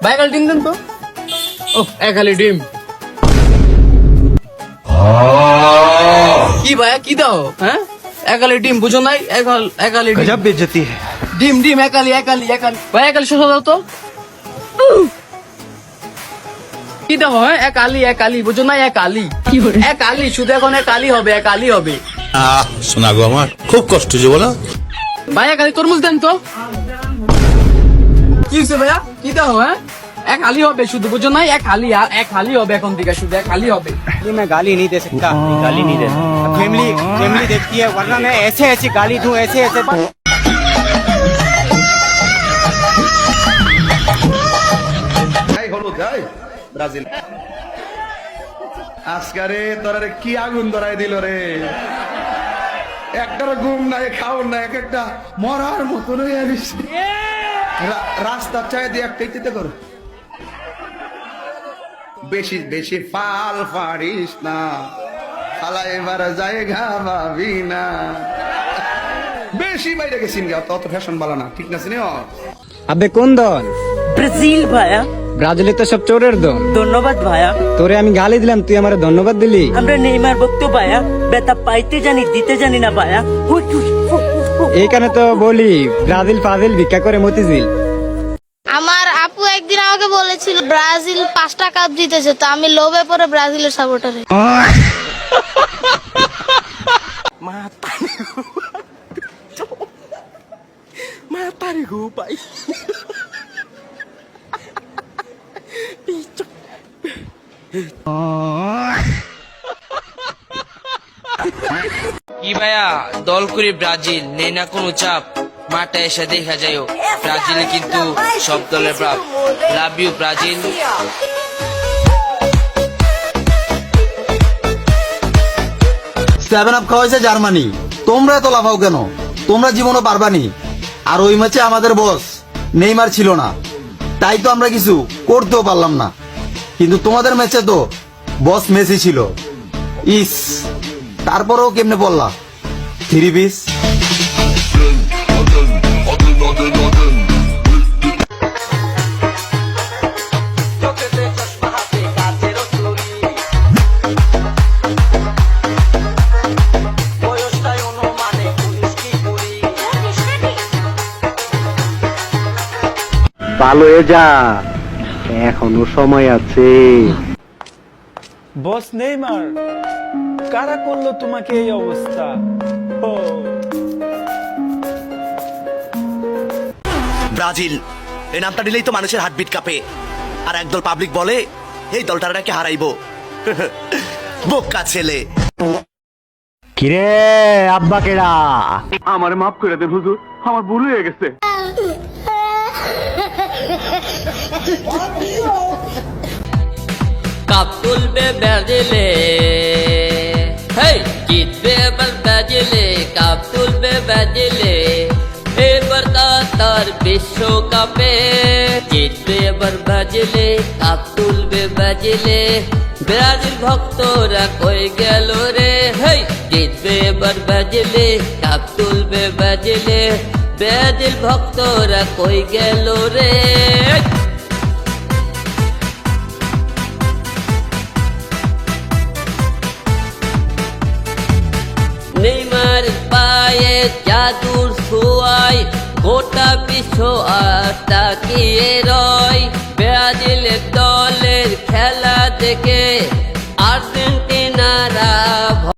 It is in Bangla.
ভাই একালি ডিম দেন তো। ও একালি ডিম কি ভাইয়া কি দাও? হ্যাঁ একালি ডিম বুঝো নাই? একালি गजब बेइज्जती है। ডিম ডিম একালি একালি একালি ভাই একালি শসা দাও তো। কি দাও? হ্যাঁ একালি একালি বুঝো নাই? একালি একালি শুধু এখন একালি হবে একালি হবে। শোনা গো আমার খুব কষ্ট যে বলো। ভাই একালি তরমুজ দেন তো। কি হয়েছে ভাইয়া কি দাও? হ্যাঁ একালি হবে শুধু বুঝো নাই? একালি আর একালি হবে এখন থেকে শুধু একালি হবে। मैं गाली नहीं दे सकता, गाली नहीं दे सकता। फैमिली फैमिली देखती है, वरना मैं ऐसे ऐसी गाली दूं, ऐसे ऐसे হলুদ যাই ব্রাজিল আজকারে তোরা কি আগুন ধরাই দিল রে। একটার ঘুম নাই খাওয়ার নাই, এক একটা মরার মতন হয়ে গেছে। রাস্তার চায় দিয়ে একটা ইতিতে করো। বেশি বেশি ফাল ফাড়িস না, খালা এবার জায়গা ভাবি না। বেশি বাইরে গেছিন গা, তত ফ্যাশন বালা না, ঠিক না চিনিও? আবে কোন দল? ব্রাজিল ভাইয়া। ব্রাজিলে তো সব চোরের দল। ধন্যবাদ ভাইয়া। তোরে আমি গালি দিলাম, তুই আমারে ধন্যবাদ দিলি। আমরা নেইমার ভক্ত ভাইয়া, বেতা পাইতে জানি দিতে জানি না ভাইয়া। এইখানে তো বলি ব্রাজিল ফাজিল ভিক্ষা করে মতিঝিল। আমার আপু একদিন আমাকে বলেছিল ব্রাজিল 5টা কাপ জিতেছে, তো আমি লোভে পড়ে ব্রাজিলের সাপোর্টারে। কি ভাইয়া দল করে ব্রাজিল নেই না কোনো চাপ, মাঠে এসে দেখা যায় ব্রাজিল কিন্তু সব দলের প্রাপ। Love you Brazil. 7 আপ খাওয়াইছে জার্মানি, তোমরা এত লাফাও কেন? তোমরা জীবনও পারবানি। আর ওই ম্যাচে আমাদের বস নেইমার ছিল না, তাই তো আমরা কিছু করতেও পারলাম না। কিন্তু তোমাদের ম্যাচে তো বস মেসি ছিল। ইস, তারপরেও কেমনে পড়লা 3 পিস? ভালো হয়ে যা, এখনো সময় আছে। বস নেইমার, কারা করলো তোমাকে এই অবস্থা? ব্রাজিল এই নামটা নিলেই তো মানুষের হার্টবিট কাঁপে, আর একদল পাবলিক বলে এই দলটা নাকি হারাইবো। বোকা ছেলে। কিরে আব্বা কেডা? আমার মাফ করে দেন হুজুর, আমার ভুল হয়ে গেছে। কাপ তুলবে ব্রাজিলে, হেই জিতবে এবার ব্রাজিলে, কাপ তুলবে ব্রাজিলে। এবার কাতার বিশ্বকাপে জিতবে এবার ব্রাজিলে, কাপ তুলবে ব্রাজিলে। ব্রাজিল ভক্তরা কই গেল রে? হেই জিতবে এবার ব্রাজিলে, কাপ তুলবে ব্রাজিলে। ব্রাজিল ভক্তরা কই গেল রে? নেইমার পায়ে জাদুর ছোঁয়ায় গোটা বিশ্ব আর তাকিয়ে রয়। ব্রাজিলের দলের খেলা দেখে আর্জেন্টিনা